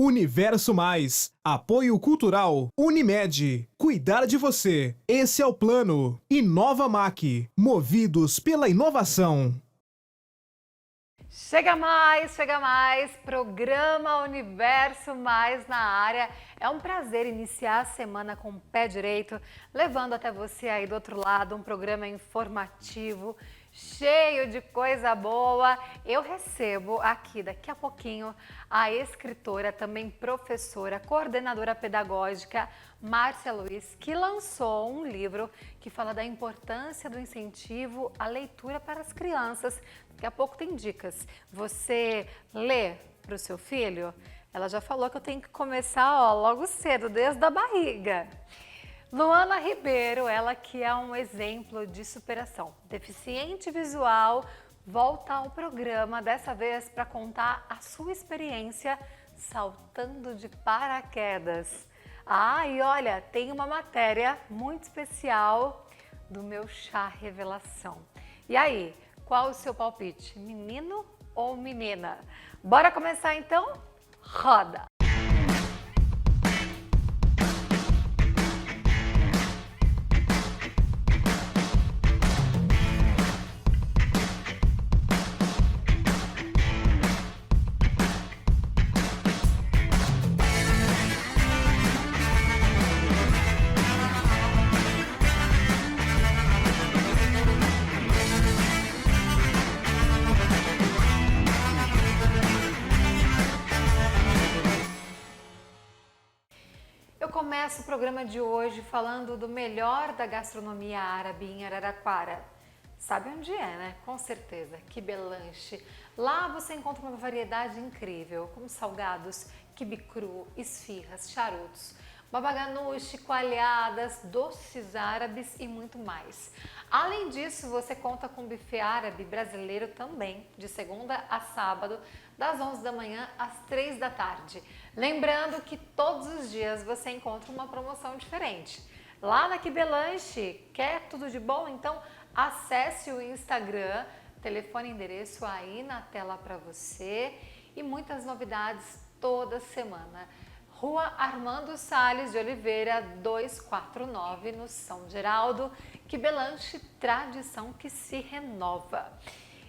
Universo Mais, apoio cultural, Unimed, cuidar de você, esse é o plano. Inovamac, movidos pela inovação. Chega mais, programa Universo Mais na área. É um prazer iniciar a semana com o pé direito, levando até você aí do outro lado um programa informativo, cheio de coisa boa. Eu recebo aqui daqui a pouquinho a escritora, também professora, coordenadora pedagógica, Márcia Luiz, que lançou um livro que fala da importância do incentivo à leitura para as crianças. Daqui a pouco tem dicas. Você lê para o seu filho? Ela já falou que eu tenho que começar logo cedo, desde a barriga. Luana Ribeiro, ela que é um exemplo de superação. Deficiente visual, volta ao programa, dessa vez para contar a sua experiência saltando de paraquedas. E olha, tem uma matéria muito especial do meu chá revelação. E aí? Qual o seu palpite? Menino ou menina? Bora começar então? Roda! Começo o programa de hoje falando do melhor da gastronomia árabe em Araraquara. Sabe onde é, né? Com certeza, Quibe Lanche. Lá você encontra uma variedade incrível, como salgados, quibe cru, esfirras, charutos, baba ganoush, coalhadas, doces árabes e muito mais. Além disso, você conta com buffet árabe brasileiro também, de segunda a sábado, das 11 da manhã às 3 da tarde. Lembrando que todos os dias você encontra uma promoção diferente. Lá na Quibe Lanche, quer tudo de bom? Então acesse o Instagram, telefone e endereço aí na tela para você e muitas novidades toda semana. Rua Armando Salles de Oliveira, 249, no São Geraldo. Quibe Lanche, tradição que se renova.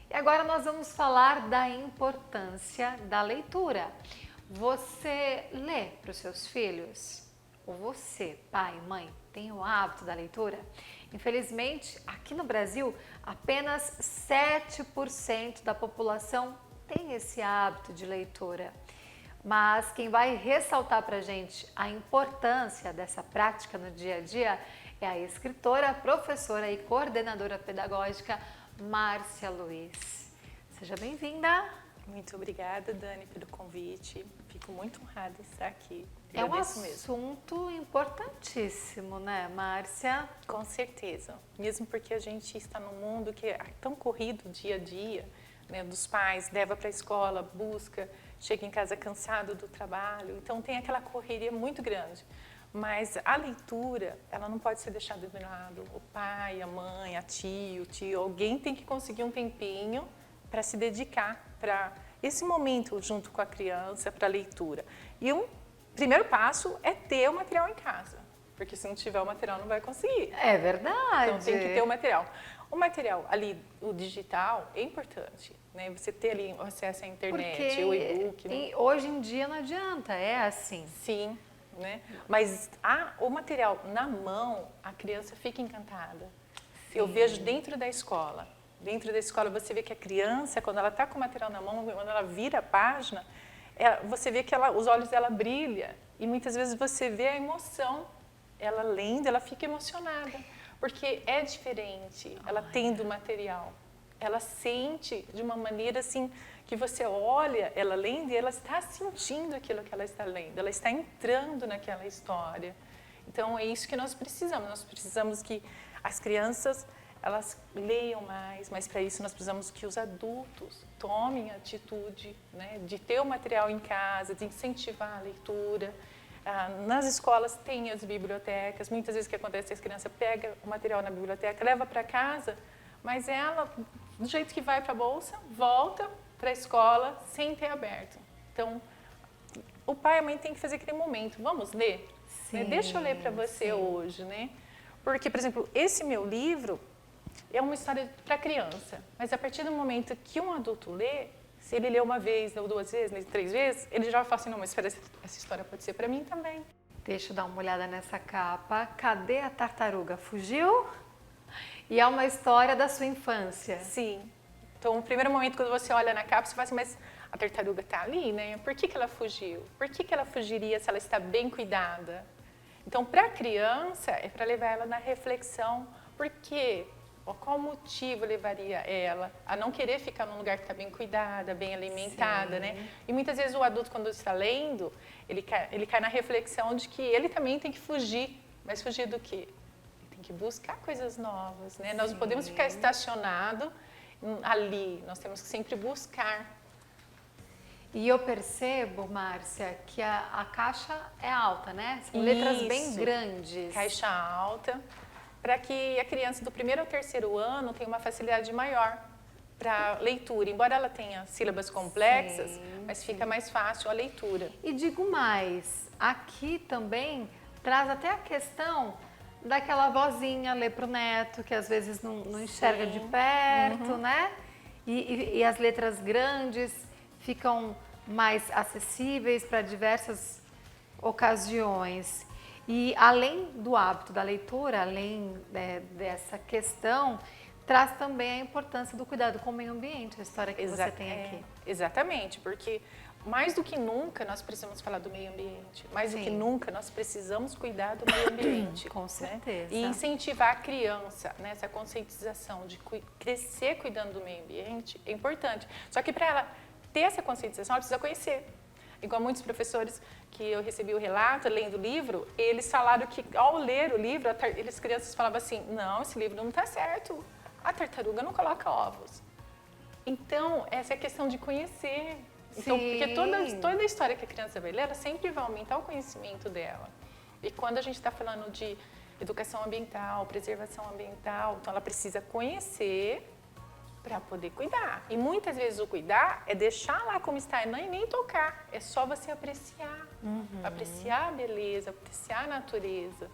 E agora nós vamos falar da importância da leitura. Você lê para os seus filhos? Ou você, pai, mãe, tem o hábito da leitura? Infelizmente, aqui no Brasil, apenas 7% da população tem esse hábito de leitura. Mas quem vai ressaltar para a gente a importância dessa prática no dia a dia é a escritora, professora e coordenadora pedagógica Márcia Luiz. Seja bem-vinda! Muito obrigada, Dani, pelo convite. Fico muito honrada de estar aqui. É um assunto importantíssimo, né, Márcia? Com certeza. Mesmo porque a gente está num mundo que é tão corrido dia a dia, né, dos pais, leva para a escola, busca, chega em casa cansado do trabalho. Então tem aquela correria muito grande. Mas a leitura, ela não pode ser deixada de lado. O pai, a mãe, a tia, o tio, alguém tem que conseguir um tempinho para se dedicar para esse momento junto com a criança, para a leitura. E um primeiro passo é ter o material em casa, porque se não tiver o material não vai conseguir. É verdade. Então tem que ter o material. O material ali, o digital, é importante, né? Você ter ali acesso à internet, porque o e-book. Né? Hoje em dia não adianta, é assim. Sim. Né? Mas o material na mão, a criança fica encantada. Sim. Eu vejo dentro da escola você vê que a criança, quando ela está com o material na mão, quando ela vira a página, você vê que os olhos dela brilham e muitas vezes você vê a emoção. Ela lendo, ela fica emocionada, porque é diferente, ela tendo o material. Ela sente de uma maneira assim, que você olha ela lendo e ela está sentindo aquilo que ela está lendo, ela está entrando naquela história. Então é isso que nós precisamos que as crianças elas leiam mais, mas para isso nós precisamos que os adultos tomem a atitude, né, de ter o material em casa, de incentivar a leitura. Nas escolas tem as bibliotecas, muitas vezes o que acontece é que a criança pega o material na biblioteca, leva para casa, mas ela, do jeito que vai para a bolsa, volta para a escola sem ter aberto. Então, o pai e a mãe tem que fazer aquele momento. Vamos ler? Né? Deixa eu ler para você hoje, né? Porque, por exemplo, esse meu livro é uma história para criança, mas a partir do momento que um adulto lê, se ele lê uma vez, ou 2 vezes, ou 3 vezes, ele já vai falar assim, não, mas espera, essa história pode ser para mim também. Deixa eu dar uma olhada nessa capa. Cadê a tartaruga? Fugiu? E é uma história da sua infância. Sim. Então, no primeiro momento, quando você olha na capa, você fala assim, mas a tartaruga está ali, né? Por que ela fugiu? Por que ela fugiria se ela está bem cuidada? Então, para a criança, é para levar ela na reflexão. Por quê? Qual motivo levaria ela a não querer ficar num lugar que está bem cuidada, bem alimentada, né? E muitas vezes o adulto, quando está lendo, ele cai na reflexão de que ele também tem que fugir. Mas fugir do quê? Ele tem que buscar coisas novas, né? Nós não podemos ficar estacionado ali, nós temos que sempre buscar. E eu percebo, Márcia, que a caixa é alta, né? São letras bem grandes. Caixa alta, para que a criança do 1º ao 3º ano tenha uma facilidade maior para leitura. Embora ela tenha sílabas complexas, mas fica mais fácil a leitura. E digo mais, aqui também traz até a questão daquela vozinha ler para o neto, que às vezes não enxerga de perto, né? E as letras grandes ficam mais acessíveis para diversas ocasiões. E além do hábito da leitura, além dessa questão, traz também a importância do cuidado com o meio ambiente, a história que você tem aqui. Exatamente, porque mais do que nunca nós precisamos falar do meio ambiente, mais do que nunca nós precisamos cuidar do meio ambiente. Com certeza. E incentivar a criança nessa conscientização de crescer cuidando do meio ambiente é importante. Só que para ela ter essa conscientização, ela precisa conhecer. Igual muitos professores que eu recebi o relato, lendo o livro, eles falaram que ao ler o livro, as crianças falavam assim, não, esse livro não está certo, a tartaruga não coloca ovos. Então, essa é a questão de conhecer. Então, porque toda a história que a criança vai ler, ela sempre vai aumentar o conhecimento dela. E quando a gente está falando de educação ambiental, preservação ambiental, então ela precisa conhecer para poder cuidar. E muitas vezes o cuidar é deixar lá como está, e nem tocar. É só você apreciar. Apreciar a beleza, apreciar a natureza.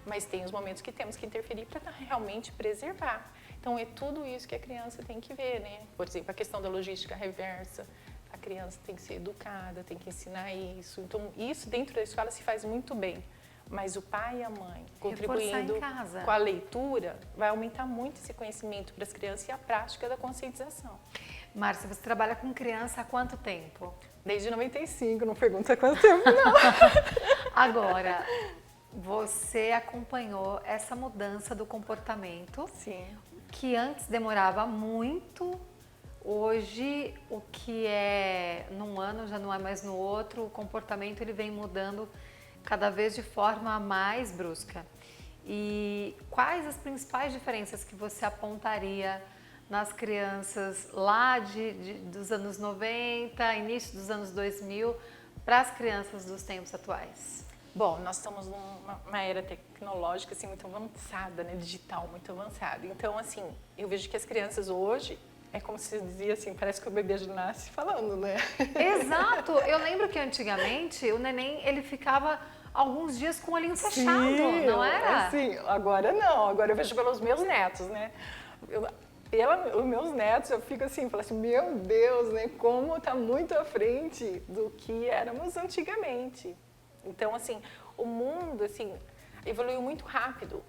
Mas tem os momentos que temos que interferir para realmente preservar. Então é tudo isso que a criança tem que ver, né? Por exemplo, a questão da logística reversa. A criança tem que ser educada, tem que ensinar isso. Então isso dentro da escola se faz muito bem. Mas o pai e a mãe contribuindo com a leitura vai aumentar muito esse conhecimento para as crianças e a prática da conscientização. Márcia, você trabalha com criança há quanto tempo? Desde 95, não pergunta quanto tempo não. Agora, você acompanhou essa mudança do comportamento, que antes demorava muito, hoje o que é num ano já não é mais no outro, o comportamento ele vem mudando cada vez de forma mais brusca. E quais as principais diferenças que você apontaria nas crianças lá dos anos 90, início dos anos 2000, para as crianças dos tempos atuais? Bom, nós estamos numa era tecnológica assim, muito avançada, né? Digital, muito avançada. Então, assim, eu vejo que as crianças hoje, é como se dizia assim, parece que o bebê já nasce falando, né? Exato! Eu lembro que antigamente o neném, ele ficava alguns dias com o olhinho fechado, não era? Sim, agora não. Agora eu vejo pelos meus netos, né? Pelos meus netos, eu fico assim, falo assim, meu Deus, né? Como tá muito à frente do que éramos antigamente. Então, assim, o mundo, assim, evoluiu muito rápido.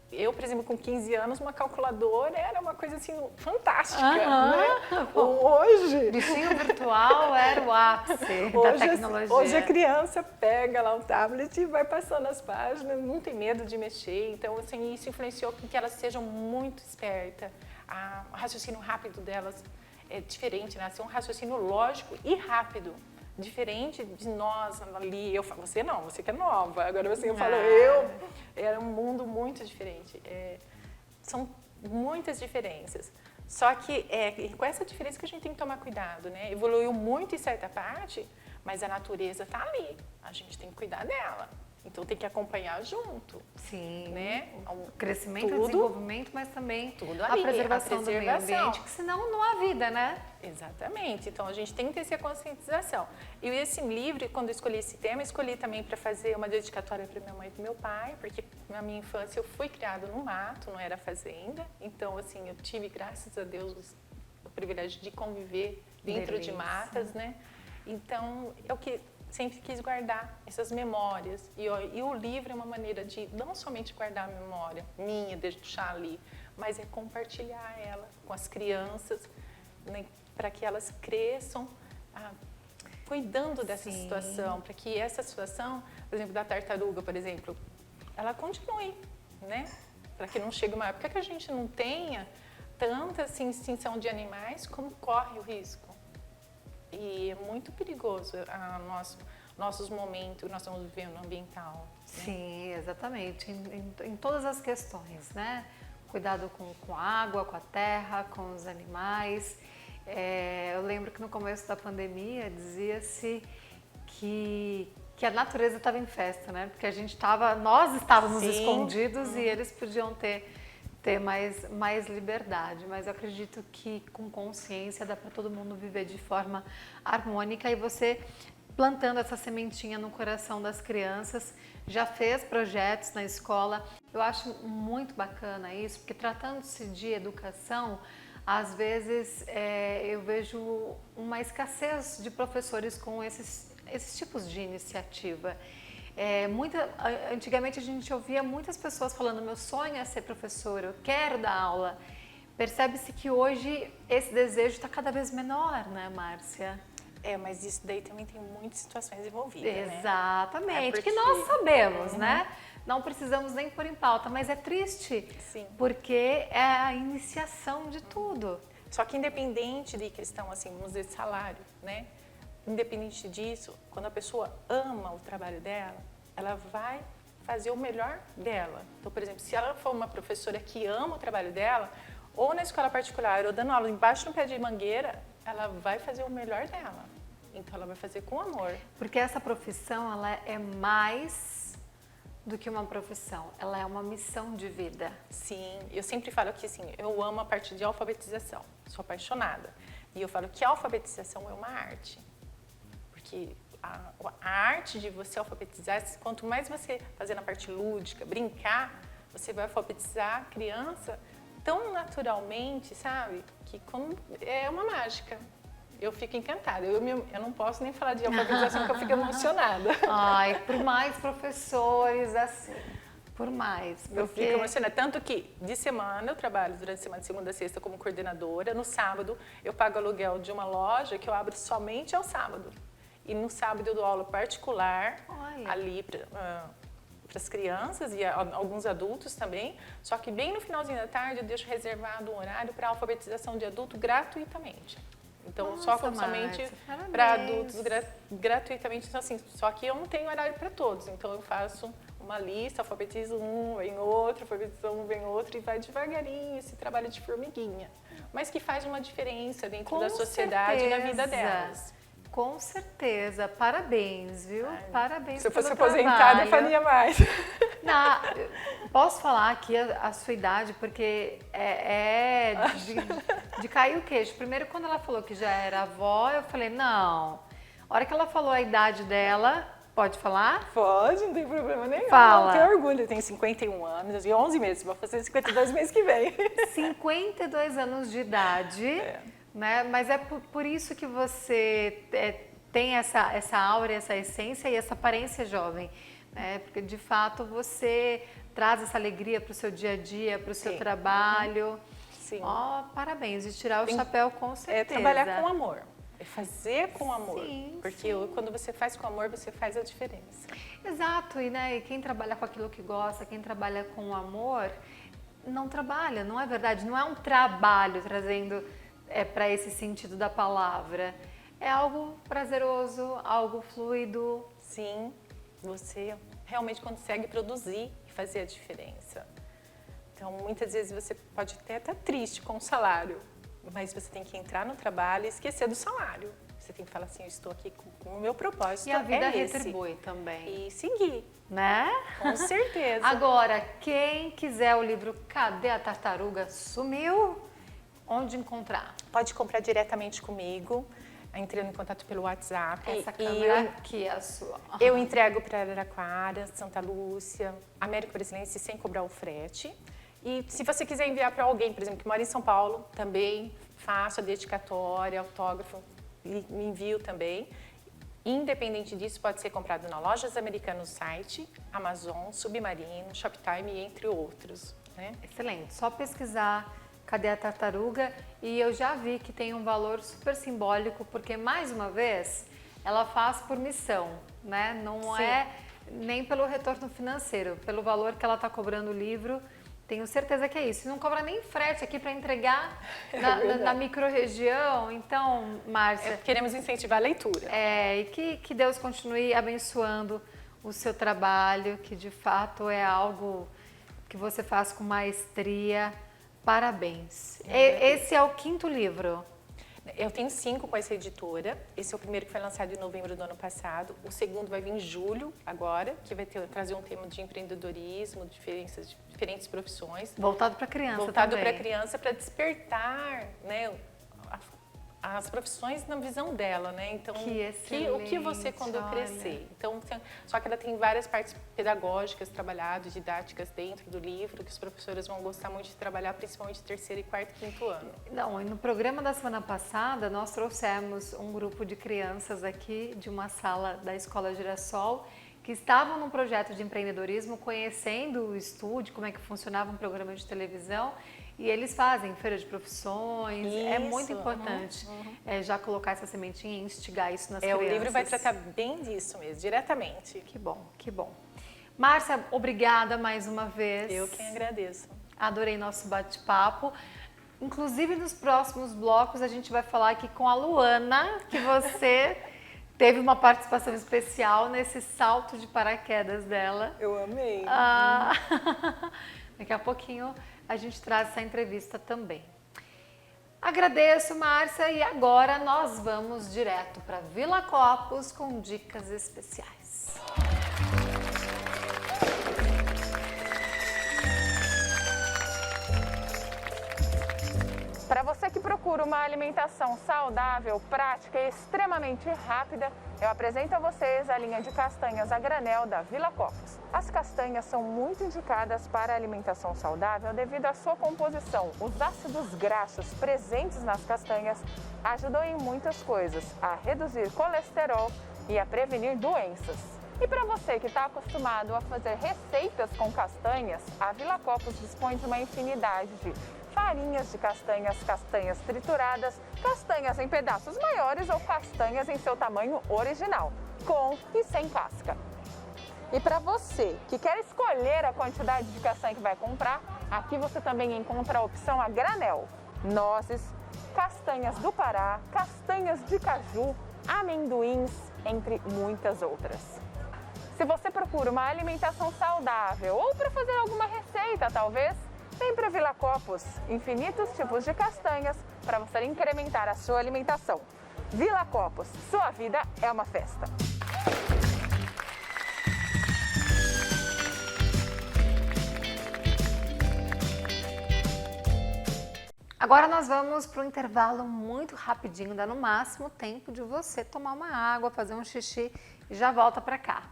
Eu, por exemplo, com 15 anos, uma calculadora era uma coisa assim fantástica, né? Hoje... Bichinho virtual era o ápice da tecnologia. Hoje a criança pega lá o tablet e vai passando as páginas, não tem medo de mexer. Então, assim, isso influenciou com que elas sejam muito espertas. O raciocínio rápido delas é diferente, né? Assim, um raciocínio lógico e rápido. Diferente de nós ali, eu falo, você não, você que é nova. Agora você fala, era um mundo muito diferente. São muitas diferenças. Só que com essa diferença que a gente tem que tomar cuidado, né? Evoluiu muito em certa parte, mas a natureza está ali. A gente tem que cuidar dela. Então tem que acompanhar junto. Sim, né? O crescimento, Tudo, o desenvolvimento, mas também tudo a ali, preservação do meio ambiente, que senão não há vida, né? Exatamente. Então a gente tem que ter essa conscientização. E esse livro, quando eu escolhi esse tema, eu escolhi também para fazer uma dedicatória para minha mãe e para meu pai, porque na minha infância eu fui criada no mato, não era fazenda. Então, assim, eu tive, graças a Deus, o privilégio de conviver dentro de matas, né? Então, eu que sempre quis guardar essas memórias. E o livro é uma maneira de não somente guardar a memória minha, deixar ali, mas é compartilhar ela com as crianças, né, para que elas cresçam cuidando dessa situação, para que essa situação, por exemplo, da tartaruga, por exemplo, ela continue, né? Para que não chegue uma época que a gente não tenha tanta assim, extinção de animais como corre o risco. E é muito perigoso nossos momentos que nós estamos vivendo ambiental. Né? Sim, exatamente. Em todas as questões, né? Cuidado com a água, com a terra, com os animais. Eu lembro que no começo da pandemia dizia-se que a natureza estava em festa, né? Porque nós estávamos escondidos e eles podiam ter mais liberdade, mas eu acredito que com consciência dá para todo mundo viver de forma harmônica e você plantando essa sementinha no coração das crianças, já fez projetos na escola. Eu acho muito bacana isso, porque tratando-se de educação, às vezes eu vejo uma escassez de professores com esses tipos de iniciativa. Antigamente a gente ouvia muitas pessoas falando: meu sonho é ser professor, eu quero dar aula. Percebe-se que hoje esse desejo está cada vez menor, né, Márcia? Mas isso daí também tem muitas situações envolvidas, Exatamente, né? que nós sabemos, né? Não precisamos nem pôr em pauta, mas é triste, porque é a iniciação de tudo. Só que independente de questão, assim, vamos dizer, de salário, né? Independente disso, quando a pessoa ama o trabalho dela, ela vai fazer o melhor dela. Então, por exemplo, se ela for uma professora que ama o trabalho dela, ou na escola particular, ou dando aula embaixo no pé de mangueira, ela vai fazer o melhor dela. Então, ela vai fazer com amor. Porque essa profissão, ela é mais do que uma profissão, ela é uma missão de vida. Sim, eu sempre falo que assim, eu amo a parte de alfabetização, sou apaixonada. E eu falo que a alfabetização é uma arte. Porque a arte de você alfabetizar, quanto mais você fazer na parte lúdica, brincar, você vai alfabetizar a criança tão naturalmente, sabe? Que é uma mágica. Eu fico encantada. Eu não posso nem falar de alfabetização porque eu fico emocionada. Ai, por mais professores assim, por mais. Eu fico emocionada. Tanto que de semana eu trabalho durante a semana, de segunda a sexta, como coordenadora. No sábado eu pago aluguel de uma loja que eu abro somente ao sábado. E no sábado eu dou aula particular ali para as crianças e alguns adultos também. Só que bem no finalzinho da tarde eu deixo reservado um horário para alfabetização de adulto gratuitamente. Então, somente para adultos gratuitamente. Então, assim, só que eu não tenho horário para todos. Então, eu faço uma lista, alfabetizo um, vem outro, alfabetizo um, vem outro, e vai devagarinho esse trabalho de formiguinha. Mas que faz uma diferença dentro da sociedade e na vida delas. Com certeza. Parabéns, viu? Parabéns pelo trabalho. Se eu fosse aposentada, eu faria mais. Posso falar aqui a sua idade, porque de cair o queixo. Primeiro, quando ela falou que já era avó, eu falei, não. A hora que ela falou a idade dela, pode falar? Pode, não tem problema nenhum. Fala. Eu tenho orgulho, eu tenho 51 anos e 11 meses, vou fazer 52 meses que vem. 52 anos de idade, né? Mas é por isso que você tem essa aura, essa essência e essa aparência jovem. Porque de fato você traz essa alegria para o seu dia a dia, para o seu trabalho. Sim. Parabéns, e tirar o chapéu com certeza. É trabalhar com amor, é fazer com amor. Sim, porque quando você faz com amor, você faz a diferença. Exato, e quem trabalha com aquilo que gosta, quem trabalha com amor, não trabalha, não é verdade? Não é um trabalho trazendo para esse sentido da palavra. É algo prazeroso, algo fluido. Sim. Você realmente consegue produzir e fazer a diferença. Então, muitas vezes você pode até estar triste com o salário, mas você tem que entrar no trabalho e esquecer do salário. Você tem que falar assim, eu estou aqui com o meu propósito. E a vida é esse. retribui também. E seguir, Né? com certeza. Agora, quem quiser o livro Cadê a Tartaruga Sumiu? Onde encontrar? Pode comprar diretamente comigo, entrando em contato pelo WhatsApp. Essa E câmera aqui é a sua. eu entrego para Araraquara, Santa Lúcia, Américo Brasilense sem cobrar o frete. E se você quiser enviar para alguém, por exemplo, que mora em São Paulo, também faço a dedicatória, autógrafo, e envio também. Independente disso, pode ser comprado na Lojas Americanas no site, Amazon, Submarino, Shoptime, entre outros. Né? Excelente. Só pesquisar Cadê a Tartaruga? E eu já vi que tem um valor super simbólico, porque, mais uma vez, ela faz por missão, né? Não Sim. é nem pelo retorno financeiro, pelo valor que ela está cobrando o livro. Tenho certeza que é isso. E não cobra nem frete aqui para entregar na micro-região. Então, Márcia... Queremos incentivar a leitura. E que Deus continue abençoando o seu trabalho, que de fato é algo que você faz com maestria. Parabéns. Esse é o 5º livro. Eu tenho 5 com essa editora. Esse é o primeiro que foi lançado em novembro do ano passado. O segundo vai vir em julho, agora, que vai trazer um tema de empreendedorismo, diferentes profissões. Voltado para criança Voltado também. para criança, para despertar, né, as profissões na visão dela, né? Então, o que você quando eu crescer? Então, só que ela tem várias partes pedagógicas trabalhadas, didáticas dentro do livro, que os professores vão gostar muito de trabalhar, principalmente 3º, 4º e 5º ano. Não, e no programa da semana passada, nós trouxemos um grupo de crianças aqui de uma sala da Escola Girassol, que estavam num projeto de empreendedorismo, conhecendo o estúdio, como é que funcionava um programa de televisão, e eles fazem feira de profissões. Isso, é muito importante já colocar essa sementinha e instigar isso nas O crianças. livro vai tratar bem disso mesmo, diretamente. Que bom, que bom. Márcia, obrigada mais uma vez. Eu quem agradeço. Adorei nosso bate-papo. Inclusive, nos próximos blocos, a gente vai falar aqui com a Luana, que você teve uma participação especial nesse salto de paraquedas dela. Eu amei. Daqui a pouquinho a gente traz essa entrevista também. Agradeço, Márcia, e agora nós vamos direto para Vila Copos com dicas especiais. Para você que procura uma alimentação saudável, prática e extremamente rápida, eu apresento a vocês a linha de castanhas a granel da Vila Copos. As castanhas são muito indicadas para a alimentação saudável devido à sua composição. Os ácidos graxos presentes nas castanhas ajudam em muitas coisas, a reduzir colesterol e a prevenir doenças. E para você que está acostumado a fazer receitas com castanhas, a Vila Copos dispõe de uma infinidade de farinhas de castanhas, castanhas trituradas, castanhas em pedaços maiores ou castanhas em seu tamanho original, com e sem casca. E para você que quer escolher a quantidade de castanha que vai comprar, aqui você também encontra a opção a granel, nozes, castanhas do Pará, castanhas de caju, amendoins, entre muitas outras. Se você procura uma alimentação saudável ou para fazer alguma receita, talvez, vem para Vila Copos, infinitos tipos de castanhas para você incrementar a sua alimentação. Vila Copos, sua vida é uma festa. Agora nós vamos para um intervalo muito rapidinho, dá no máximo tempo de você tomar uma água, fazer um xixi e já volta para cá.